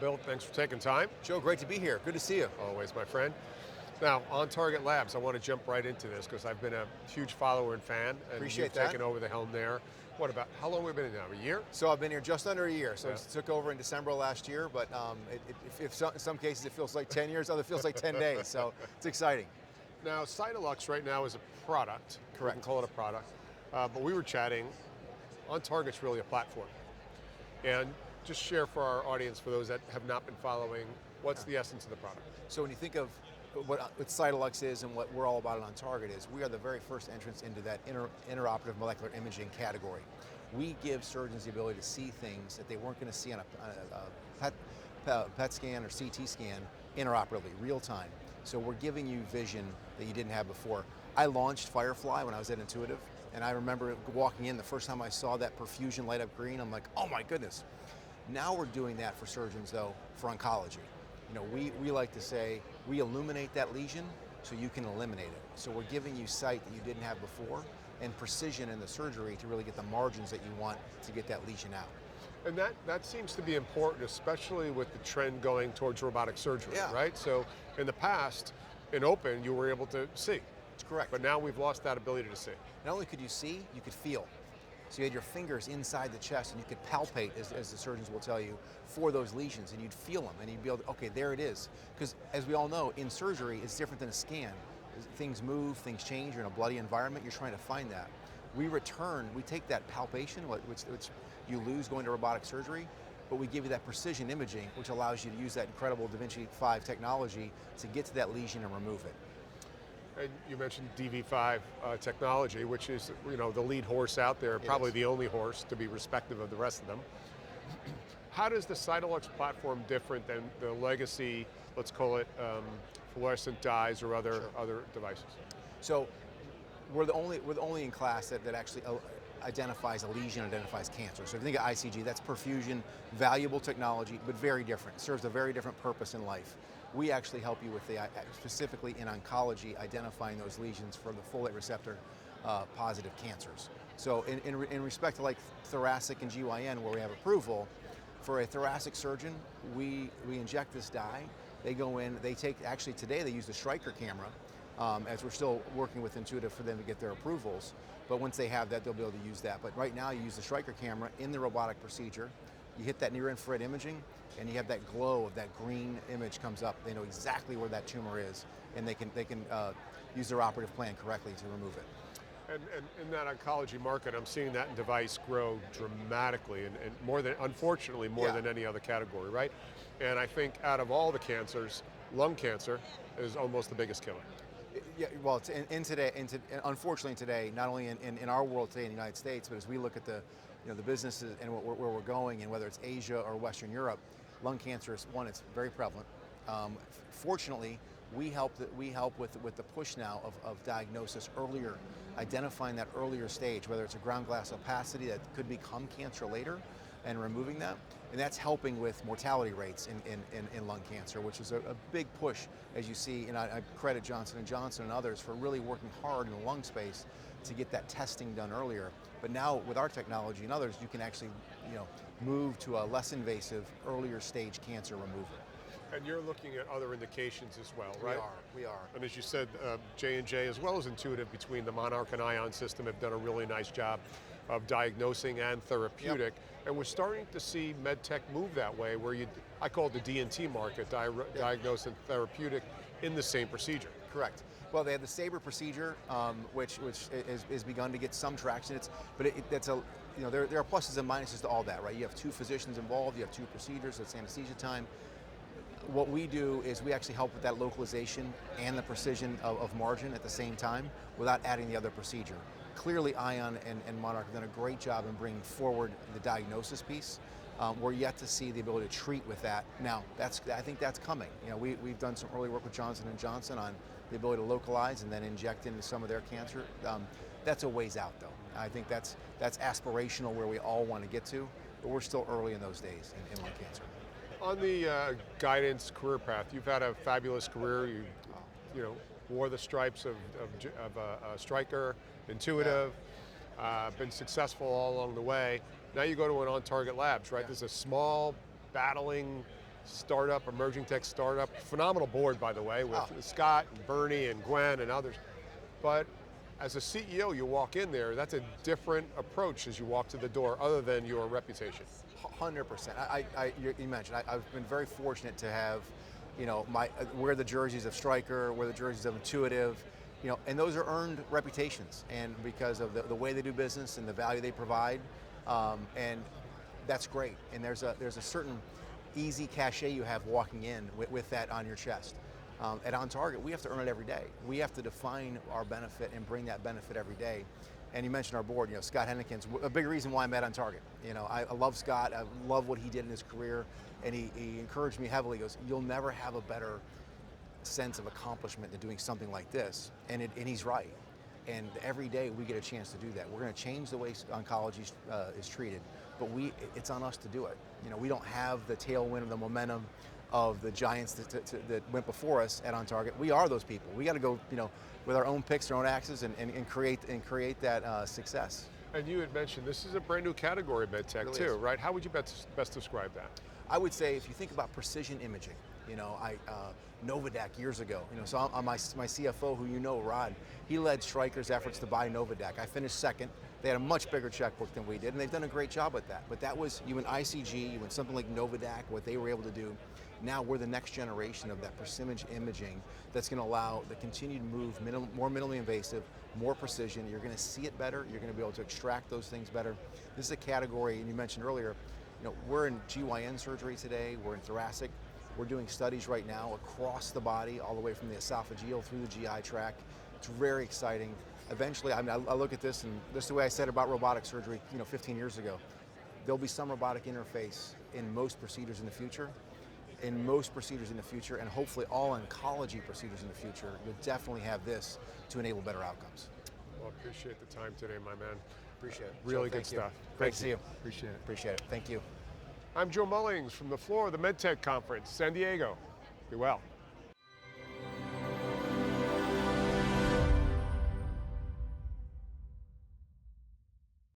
Well, Bill, thanks for taking time. Joe, great to be here. Good to see you. Always, my friend. Now, on Target Labs, I want to jump right into this because I've been a huge follower and fan, and Appreciate you've that. taken over the helm there. How long have we been in now? A year? So I've been here just under a year. So Yeah. it took over in December of last year, but in some cases it feels like 10 years, other feels like 10 days. So it's exciting. Now, Cytalux right now is a product. We Correct. can call it a product. But we were chatting. On Target's really a platform. And just share for our audience, for those that have not been following, what's the essence of the product? So when you think of what Cytalux is and what we're all about on Target is, we are the very first entrance into that interoperative molecular imaging category. We give surgeons the ability to see things that they weren't going to see on a PET scan or CT scan interoperatively, real time. So we're giving you vision that you didn't have before. I launched Firefly when I was at Intuitive, and I remember walking in the first time I saw that perfusion light up green, I'm like, oh my goodness. Now we're doing that for surgeons though, for oncology. You know, we like to say, we illuminate that lesion so you can eliminate it. So we're giving you sight that you didn't have before and precision in the surgery to really get the margins that you want to get that lesion out. And that seems to be important, especially with the trend going towards robotic surgery, Yeah. right? So in the past, in open, you were able to see. It's correct. But now we've lost that ability to see. Not only could you see, you could feel. So you had your fingers inside the chest and you could palpate, as the surgeons will tell you, for those lesions, and you'd feel them and you'd be able to, okay, there it is. Because as we all know, in surgery, it's different than a scan. Things move, things change, you're in a bloody environment, you're trying to find that. We take that palpation, which you lose going to robotic surgery, but we give you that precision imaging, which allows you to use that incredible Da Vinci 5 technology to get to that lesion and remove it. And you mentioned DV5 technology, which is the lead horse out there, probably is. the only horse to be respective of the rest of them. How does the Cytalux platform different than the legacy, let's call it fluorescent dyes or other devices? So we're the only in class that actually identifies a lesion, identifies cancer. So if you think of ICG, that's perfusion, valuable technology, but very different. It serves a very different purpose in life. We actually help you with specifically in oncology, identifying those lesions for the folate receptor positive cancers. So in respect to like thoracic and GYN, where we have approval, for a thoracic surgeon, we inject this dye. They go in, actually today they use the Stryker camera, as we're still working with Intuitive for them to get their approvals. But once they have that, they'll be able to use that. But right now you use the Stryker camera in the robotic procedure. You hit that near infrared imaging and you have that glow of that green image comes up. They know exactly where that tumor is, and they can use their operative plan correctly to remove it. And in that oncology market, I'm seeing that device grow dramatically, and unfortunately more than any other category, right? And I think out of all the cancers, lung cancer is almost the biggest killer. Yeah, well, unfortunately today, not only in our world today in the United States, but as we look at the businesses and where we're going, and whether it's Asia or Western Europe, lung cancer is one, it's very prevalent. Fortunately, we help with the push now of diagnosis earlier, identifying that earlier stage, whether it's a ground glass opacity that could become cancer later, and removing that. And that's helping with mortality rates in lung cancer, which is a big push, as you see. And I credit Johnson & Johnson and others for really working hard in the lung space to get that testing done earlier. But now with our technology and others, you can actually move to a less invasive, earlier stage cancer removal. And you're looking at other indications as well, right? We are. And as you said, J&J as well as Intuitive, between the Monarch and Ion system, have done a really nice job of diagnosing and therapeutic. Yep. And we're starting to see med tech move that way, where I call it the D&T market, diagnose and therapeutic in the same procedure. Correct. Well, they have the Sabre procedure, which has begun to get some traction. There are pluses and minuses to all that, right? You have two physicians involved, you have two procedures, it's anesthesia time. What we do is we actually help with that localization and the precision of margin at the same time without adding the other procedure. Clearly, Ion and Monarch have done a great job in bringing forward the diagnosis piece. We're yet to see the ability to treat with that. Now, I think that's coming. We've done some early work with Johnson & Johnson on the ability to localize and then inject into some of their cancer. That's a ways out, though. I think that's aspirational, where we all want to get to, but we're still early in those days in lung cancer. On the guidance career path, you've had a fabulous career. You wore the stripes of Stryker, Intuitive, been successful all along the way. Now you go to an On Target Labs, right? Yeah. This is a small, battling startup, emerging tech startup. Phenomenal board, by the way, with Scott and Bernie and Gwen and others. But as a CEO, you walk in there, that's a different approach as you walk to the door, other than your reputation. 100%. You mentioned, I've been very fortunate to have, wear the jerseys of Stryker, wear the jerseys of Intuitive, and those are earned reputations, and because of the way they do business and the value they provide, and that's great. And there's a certain easy cachet you have walking in with that on your chest. At On Target, we have to earn it every day. We have to define our benefit and bring that benefit every day. And you mentioned our board, Scott Hennikin's a big reason why I'm at On Target. I love Scott, I love what he did in his career, and he encouraged me heavily. He goes, you'll never have a better sense of accomplishment than doing something like this. And he's right. And every day we get a chance to do that. We're going to change the way oncology is treated, but it's on us to do it. We don't have the tailwind of the momentum of the giants that went before us at On Target. We are those people. We got to go, with our own picks, our own axes, and create that success. And you had mentioned this is a brand new category, medtech, Really too, is. right? How would you best describe that? I would say if you think about precision imaging, Novadac years ago, so I'm my CFO, who Rod, he led Stryker's efforts to buy Novadac. I finished second. They had a much bigger checkbook than we did, and they've done a great job with that. But that was, you went ICG, you went something like Novadac, what they were able to do. Now we're the next generation of that precision imaging that's going to allow the continued move, more minimally invasive, more precision. You're going to see it better. You're going to be able to extract those things better. This is a category, and you mentioned earlier, we're in GYN surgery today. We're in thoracic. We're doing studies right now across the body, all the way from the esophageal through the GI tract. It's very exciting. Eventually, I look at this, and this is the way I said about robotic surgery, 15 years ago. There'll be some robotic interface in most procedures in the future. And hopefully all oncology procedures in the future, you'll definitely have this to enable better outcomes. Well, appreciate the time today, my man. Appreciate it. Really Joe, good stuff. Great to see you. Appreciate it. Appreciate it. Thank you. I'm Joe Mullings from the floor of the MedTech Conference, San Diego. Be well.